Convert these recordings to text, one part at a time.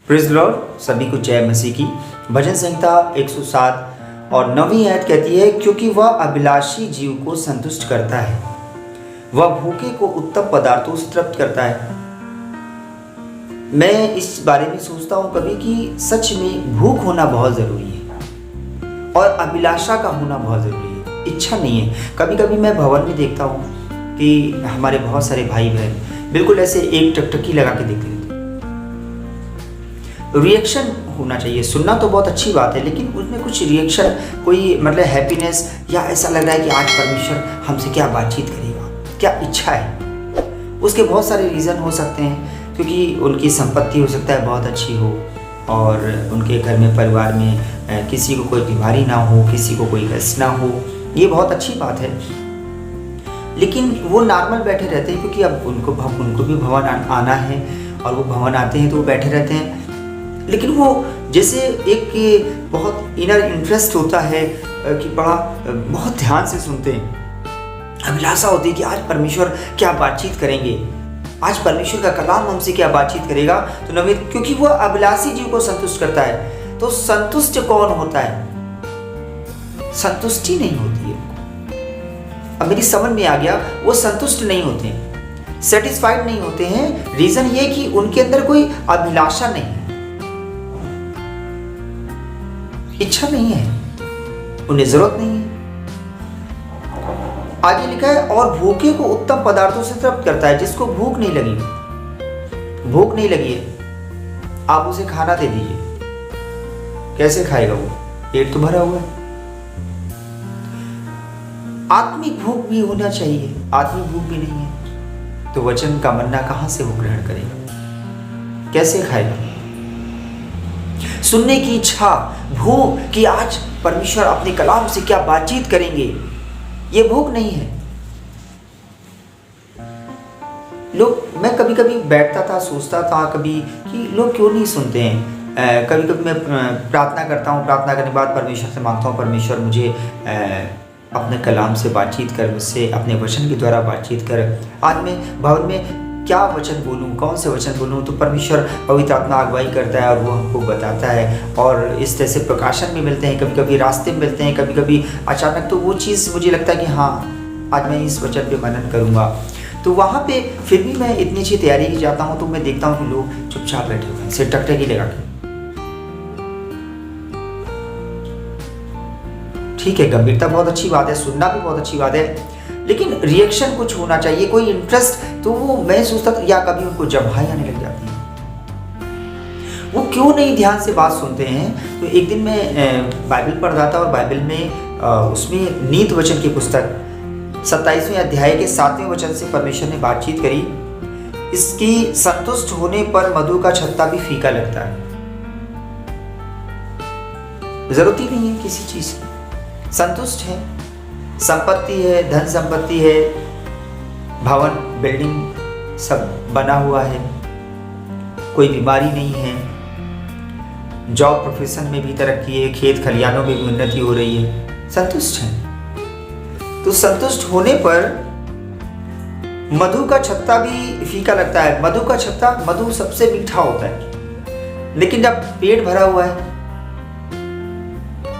Praise the Lord. सभी को जय मसीह की। भजन संहिता 107 और 9वीं आयत कहती है, क्योंकि वह अभिलाषी जीव को संतुष्ट करता है, वह भूखे को उत्तम पदार्थों से तृप्त करता है। मैं इस बारे में सोचता हूँ कभी कि सच में भूख होना बहुत ज़रूरी है और अभिलाषा का होना बहुत ज़रूरी है। इच्छा नहीं है। कभी कभी मैं भवन में देखता हूँ कि हमारे बहुत सारे भाई बहन बिल्कुल ऐसे एक टकटकी लगा के देखते रहते। रिएक्शन होना चाहिए। सुनना तो बहुत अच्छी बात है, लेकिन उसमें कुछ रिएक्शन, कोई मतलब हैप्पीनेस, या ऐसा लग रहा है कि आज परमेश्वर हमसे क्या बातचीत करेगा, क्या इच्छा है। उसके बहुत सारे रीज़न हो सकते हैं, क्योंकि उनकी संपत्ति हो सकता है बहुत अच्छी हो और उनके घर में परिवार में किसी को कोई बीमारी ना हो, किसी को कोई कष्ट ना हो। ये बहुत अच्छी बात है, लेकिन वो नॉर्मल बैठे रहते हैं क्योंकि अब उनको भी भवन आना है और वो भवन आते हैं तो वो बैठे रहते हैं। लेकिन वो जैसे एक बहुत इनर इंटरेस्ट होता है कि बहुत ध्यान से सुनते हैं। अभिलाषा होती है कि आज परमेश्वर क्या बातचीत करेंगे, आज परमेश्वर का कलाम हमसे क्या बातचीत करेगा। तो नवीन, क्योंकि वह अभिलाषी जीव को संतुष्ट करता है। तो संतुष्ट कौन होता है? संतुष्टि नहीं होती है। अब मेरी समझ में आ गया, वो संतुष्ट नहीं होते हैं, सेटिस्फाइड नहीं होते हैं। रीजन ये कि उनके अंदर कोई अभिलाषा नहीं है, इच्छा नहीं है, उन्हें जरूरत नहीं है। आगे लिखा है, और भूखे को उत्तम पदार्थों से तृप्त करता है। जिसको भूख नहीं लगी है, आप उसे खाना दे दीजिए, कैसे खाएगा वो? पेट तो भरा हुआ है। आत्मिक भूख भी होना चाहिए। आत्मिक भूख भी नहीं है तो वचन का मन्ना कहां से वो ग्रहण करेगा, कैसे खाएगा? सुनने की इच्छा, भूख कि आज परमेश्वर अपने कलाम से क्या बातचीत करेंगे, ये भूख नहीं है। मैं कभी कभी बैठता था, सोचता था कभी कि लोग क्यों नहीं सुनते हैं। कभी कभी मैं प्रार्थना करता हूँ, प्रार्थना करने के बाद परमेश्वर से मांगता हूँ, परमेश्वर मुझे अपने कलाम से बातचीत कर, मुझसे अपने वचन के द्वारा बातचीत कर। आज मैं भवन में क्या वचन बोलूं, कौन से वचन बोलूं, तो परमेश्वर पवित्र आत्मा अगुवाई करता है और वो हमको बताता है। और इस तरह से प्रकाशन भी मिलते हैं, कभी कभी रास्ते में मिलते हैं, कभी कभी अचानक। तो वो चीज़ मुझे लगता है कि हाँ, आज मैं इस वचन पे मनन करूँगा। तो वहाँ पे फिर भी मैं इतनी अच्छी तैयारी की जाता हूँ तो मैं देखता हूँ कि लोग चुपचाप बैठे हुए हैं, सिर टकटकी लगा के। ठीक है, गंभीरता बहुत अच्छी बात है, सुनना भी बहुत अच्छी बात है, लेकिन रिएक्शन कुछ होना चाहिए, कोई इंटरेस्ट। तो वो मैं सोचता था, या कभी उनको जम्हाई आने लग जाती है, वो क्यों नहीं ध्यान से बात सुनते हैं। तो एक दिन मैं बाइबल पढ़ रहा था और बाइबल में उसमें नीत वचन की पुस्तक 27वें अध्याय के 7वें वचन से परमेश्वर ने बातचीत करी। इसकी संतुष्ट होने पर मधु का छत्ता भी फीका लगता है। जरूरत ही नहीं है किसी चीज की, संतुष्ट है, संपत्ति है, धन संपत्ति है, भवन बिल्डिंग सब बना हुआ है, कोई बीमारी नहीं है, जॉब प्रोफेशन में भी तरक्की है, खेत खलियानों में भी उन्नति हो रही है, संतुष्ट है। तो संतुष्ट होने पर मधु का छत्ता भी फीका लगता है। मधु का छत्ता, मधु सबसे मीठा होता है, लेकिन जब पेट भरा हुआ है,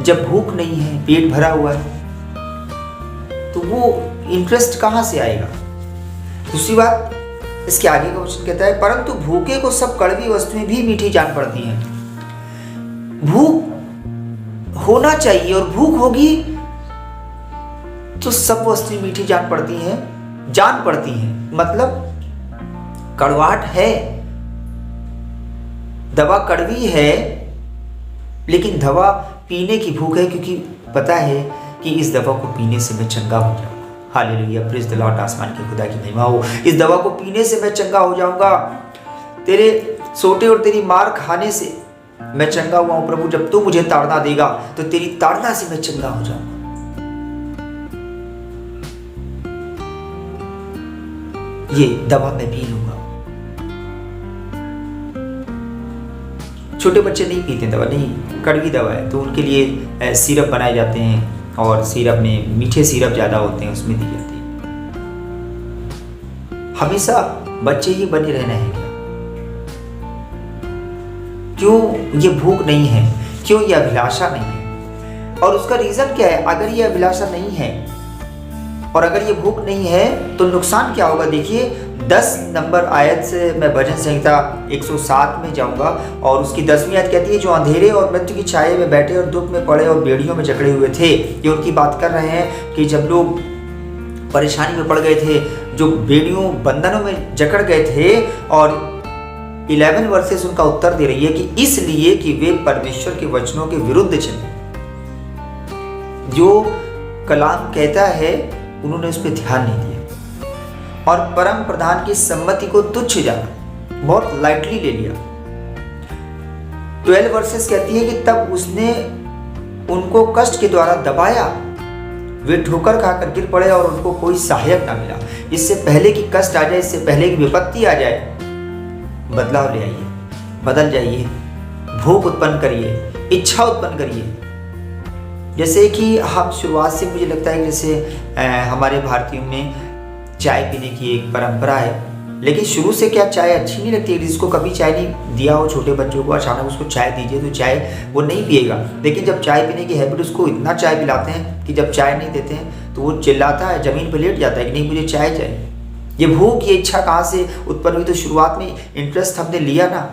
जब भूख नहीं है, पेट भरा हुआ है, तो वो इंटरेस्ट कहां से आएगा? दूसरी बात, इसके आगे का वचन कहता है, परंतु भूखे को सब कड़वी वस्तुएं भी मीठी जान पड़ती हैं। भूख होना चाहिए, और भूख होगी तो सब वस्तुएं मीठी जान पड़ती हैं। मतलब कड़वाहट है, दवा कड़वी है, लेकिन दवा पीने की भूख है, क्योंकि पता है कि इस दवा को पीने से मैं चंगा हो जाऊंगा। Hallelujah, praise the Lord. आसमान के खुदा की महिमा हो। इस दवा को पीने से मैं चंगा हो जाऊंगा। तेरे सोटे और तेरी मार खाने से मैं चंगा हुआ हूं प्रभु। जब तू मुझे ताड़ना देगा तो तेरी ताड़ना से मैं चंगा हो जाऊंगा। ये दवा मैं पी लूंगा। छोटे बच्चे नहीं पीते दवा, नहीं, कड़वी दवा है, तो उनके लिए सिरप बनाए जाते हैं और सिरप में मीठे सिरप ज़्यादा होते हैं, उसमें दी जाती है। हमेशा बच्चे ही बने रहना है क्या? क्यों ये भूख नहीं है, क्यों ये अभिलाषा नहीं है। और उसका रीज़न क्या है? अगर ये अभिलाषा नहीं है और अगर ये भूख नहीं है तो नुकसान क्या होगा? देखिए 10 नंबर आयत से मैं भजन संहिता 107 में जाऊंगा और उसकी 10वीं आयत कहती है, जो अंधेरे और मृत्यु की छाए में बैठे और दुख में पड़े और बेड़ियों में जकड़े हुए थे। ये उनकी बात कर रहे हैं कि जब लोग परेशानी में पड़ गए थे, जो बेड़ियों बंधनों में जकड़ गए थे। और 11 वर्सेस उनका उत्तर दे रही है कि इसलिए कि वे परमेश्वर के वचनों के विरुद्ध चले। जो कलाम कहता है उन्होंने उस पर ध्यान नहीं दिया और परम प्रधान की सम्मति को तुच्छ जाना, बहुत लाइटली ले लिया। 12 वर्सेस कहती है कि तब उसने उनको कष्ट के द्वारा दबाया, वे ठोकर खाकर गिर पड़े और उनको कोई सहायक ना मिला। इससे पहले कि कष्ट आ जाए, इससे पहले कि विपत्ति आ जाए, बदलाव ले आइए, बदल जाइए, भूख उत्पन्न करिए, इच्छा उत्पन्न करिए। जैसे कि हम शुरुआत से, मुझे लगता है कि जैसे हमारे भारतीयों में चाय पीने की एक परंपरा है, लेकिन शुरू से क्या चाय अच्छी नहीं लगती है? जिसको कभी चाय नहीं दिया हो, छोटे बच्चों को अचानक उसको चाय दीजिए तो चाय वो नहीं पिएगा। लेकिन जब चाय पीने की हैबिट, उसको इतना चाय पिलाते हैं कि जब चाय नहीं देते हैं तो वो चिल्लाता है, ज़मीन पर लेट जाता है कि नहीं मुझे चाय चाहिए। ये भूख, ये इच्छा कहाँ से उत्पन्न हुई? तो शुरुआत में इंटरेस्ट हमने लिया ना।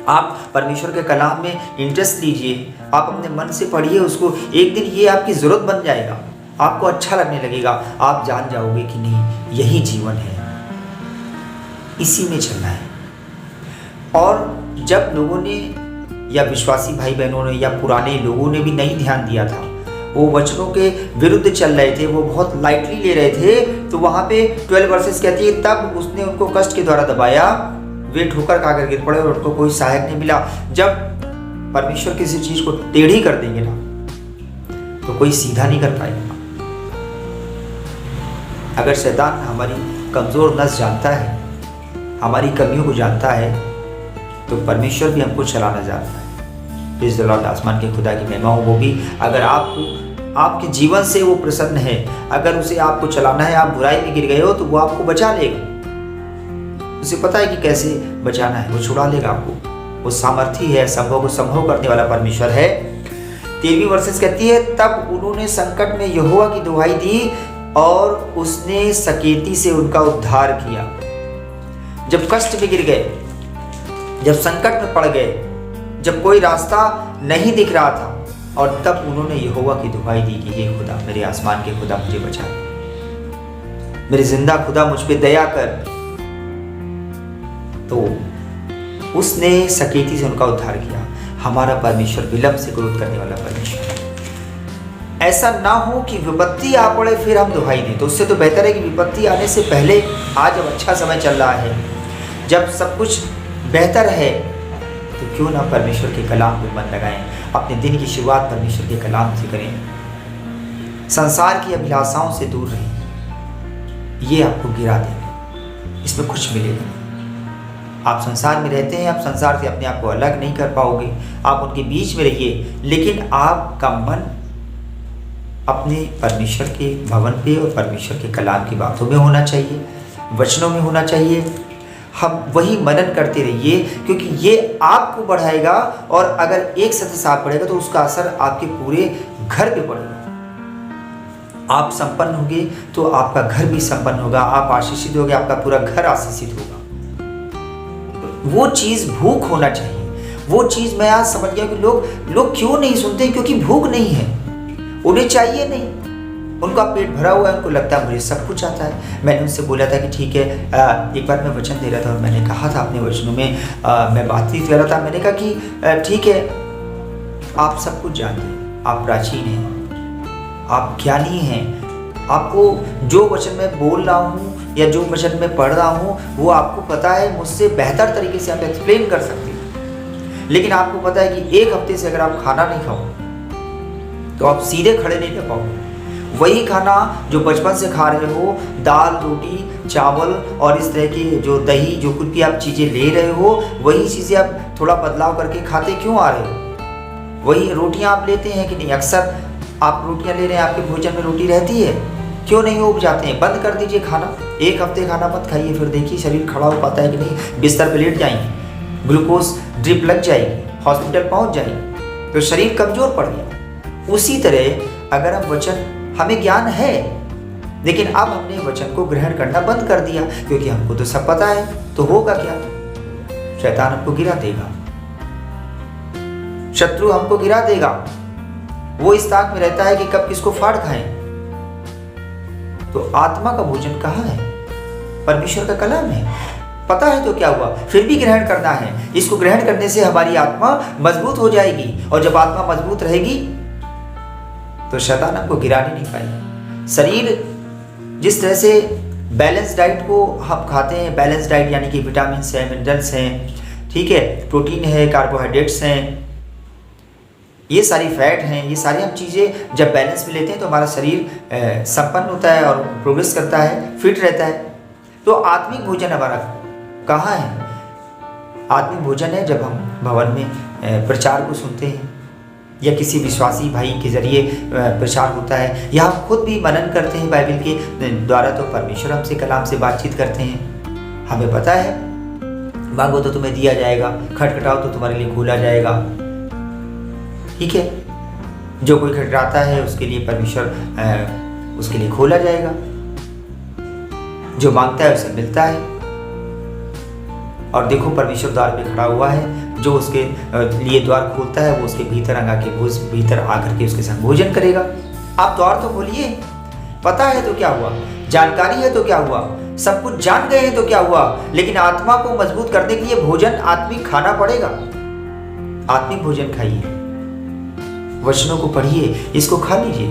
आप परमेश्वर के कलाम में इंटरेस्ट लीजिए, आप अपने मन से पढ़िए उसको। एक दिन ये आपकी ज़रूरत बन जाएगा, आपको अच्छा लगने लगेगा, आप जान जाओगे कि नहीं यही जीवन है, इसी में चलना है। और जब लोगों ने, या विश्वासी भाई बहनों ने या पुराने लोगों ने भी नहीं ध्यान दिया था, वो वचनों के विरुद्ध चल रहे थे, वो बहुत लाइटली ले रहे थे, तो वहाँ पे 12 वर्सेस कहती है, तब उसने उनको कष्ट के द्वारा दबाया, वे ठोकर खाकर गिर पड़े और उनको कोई सहायक नहीं मिला। जब परमेश्वर किसी चीज को टेढ़ी कर देंगे ना, तो कोई सीधा नहीं कर पाएगा। अगर शैतान हमारी कमजोर नस जानता है, हमारी कमियों को जानता है, तो परमेश्वर भी हमको चलाना जानता है। Praise the Lord. आसमान के खुदा की महिमा हो। वो भी अगर आपके जीवन से वो प्रसन्न है, अगर उसे आपको चलाना है, आप बुराई में गिर गए हो तो वो आपको बचा लेगा। उसे पता है कि कैसे बचाना है, वो छुड़ा लेगा आपको। वो सामर्थी है, संभव को संभव करने वाला परमेश्वर है। 13वीं वर्सेस कहती है, तब उन्होंने संकट में यहोवा की दुहाई दी और उसने सकेती से उनका उद्धार किया। जब कष्ट में गिर गए, जब संकट में पड़ गए, जब कोई रास्ता नहीं दिख रहा था, और तब उन्होंने यहोवा की दुहाई दी कि हे खुदा, मेरे आसमान के खुदा मुझे बचा ले, मेरे जिंदा खुदा मुझ पे दया कर। तो उसने सकेती से उनका उद्धार किया। हमारा परमेश्वर विलंब से क्रोध करने वाला परमेश्वर है। ऐसा ना हो कि विपत्ति आ पड़े फिर हम दुहाई दें, तो उससे तो बेहतर है कि विपत्ति आने से पहले, आज जब अच्छा समय चल रहा है, जब सब कुछ बेहतर है, तो क्यों ना परमेश्वर के कलाम में मन लगाएं। अपने दिन की शुरुआत परमेश्वर के कलाम से करें। संसार की अभिलाषाओं से दूर रहें, ये आपको गिरा देंगे, इसमें कुछ मिलेगा नहीं। आप संसार में रहते हैं, आप संसार से अपने आप को अलग नहीं कर पाओगे, आप उनके बीच में रहिए, लेकिन आपका मन अपने परमेश्वर के भवन पे और परमेश्वर के कलाम की बातों में होना चाहिए, वचनों में होना चाहिए। हम वही मनन करते रहिए, क्योंकि ये आपको बढ़ाएगा, और अगर एक सदस्य आप बढ़ेगा तो उसका असर आपके पूरे घर पे पड़ेगा। आप संपन्न होंगे तो आपका घर भी संपन्न होगा, आप आशीषित होंगे, आपका पूरा घर आशीषित होगा। वो चीज़ भूख होना चाहिए। वो चीज़ मैं आज समझ गया कि लोग क्यों नहीं सुनते, क्योंकि भूख नहीं है, उन्हें चाहिए नहीं, उनका पेट भरा हुआ है, उनको लगता है मुझे सब कुछ आता है। मैंने उनसे बोला था कि ठीक है, एक बार मैं वचन दे रहा था और मैंने कहा था अपने वचनों में, मैं बातचीत कर रहा था, मैंने कहा कि ठीक है, आप सब कुछ जानते हैं, आप प्राचीन हैं, आप ज्ञानी हैं, आपको जो वचन मैं बोल रहा हूँ या जो वचन मैं पढ़ रहा हूँ वो आपको पता है, मुझसे बेहतर तरीके से आप एक्सप्लेन कर सकते हैं। लेकिन आपको पता है कि एक हफ्ते से अगर आप खाना नहीं खाओ तो आप सीधे खड़े नहीं रह पाओगे। वही खाना जो बचपन से खा रहे हो, दाल रोटी चावल और इस तरह की जो दही जो कुछ भी आप चीज़ें ले रहे हो, वही चीज़ें आप थोड़ा बदलाव करके खाते क्यों आ रहे हो? वही रोटियां आप लेते हैं कि नहीं? अक्सर आप रोटियां ले रहे हैं, आपके भोजन में रोटी रहती है, क्यों नहीं उब जाते हैं? बंद कर दीजिए खाना, एक हफ्ते खाना मत खाइए, फिर देखिए शरीर खड़ा हो पाता है कि नहीं। बिस्तर पर लेट जाएंगे, ग्लूकोज ड्रिप लग जाएगी, हॉस्पिटल पहुंच जाएगी, तो शरीर कमजोर पड़ गया। उसी तरह अगर हम वचन, हमें ज्ञान है लेकिन अब हमने वचन को ग्रहण करना बंद कर दिया, क्योंकि हमको तो सब पता है, तो होगा क्या? शैतान हमको गिरा देगा, शत्रु हमको गिरा देगा। वो इस ताक में रहता है कि कब किसको फाड़ खाएं। तो आत्मा का भोजन कहाँ है? परमेश्वर का कलाम है। पता है तो क्या हुआ, फिर भी ग्रहण करना है। इसको ग्रहण करने से हमारी आत्मा मजबूत हो जाएगी, और जब आत्मा मजबूत रहेगी तो शैतान हमको गिराने नहीं पाएगा। शरीर जिस तरह से बैलेंस डाइट को हम खाते हैं, बैलेंस डाइट यानी कि विटामिन हैं, मिनरल्स हैं, ठीक है, प्रोटीन है, कार्बोहाइड्रेट्स हैं, ये सारी फैट हैं, ये सारी हम चीज़ें जब बैलेंस में लेते हैं तो हमारा शरीर संपन्न होता है और प्रोग्रेस करता है, फिट रहता है। तो आत्मिक भोजन हमारा कहाँ है? आत्मिक भोजन है जब हम भवन में प्रचार को सुनते हैं, या किसी विश्वासी भाई के जरिए प्रचार होता है, या हम खुद भी मनन करते हैं बाइबल के द्वारा, तो परमेश्वर हमसे कलाम से बातचीत करते हैं। हमें पता है मांगो तो तुम्हें दिया जाएगा, खटखटाओ तो तुम्हारे लिए खोला जाएगा, ठीक है। जो कोई खटखटाता है उसके लिए परमेश्वर उसके लिए खोला जाएगा, जो मांगता है उसे मिलता है। और देखो परमेश्वर द्वार पे खड़ा हुआ है, जो उसके लिए द्वार खोलता है वो उसके भीतर भीतर आकर के उसके साथ भोजन करेगा। आप द्वार तो खोलिए, पता है तो क्या हुआ, जानकारी है तो क्या हुआ, सब कुछ जान गए हैं तो क्या हुआ, लेकिन आत्मा को मजबूत करने के लिए भोजन आत्मिक खाना पड़ेगा। आत्मिक भोजन खाइए, वचनों को पढ़िए, इसको खा लीजिए,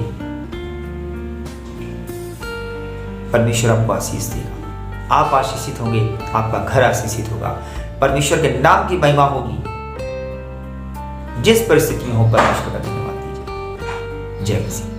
परमेश्वर आपको आशीष देगा। आप आशीषित होंगे, आपका घर आशीषित होगा, परमेश्वर के नाम की महिमा होगी। जिस परिस्थिति में हो परमेश्वर का धन्यवाद दीजिए। जय मसीह।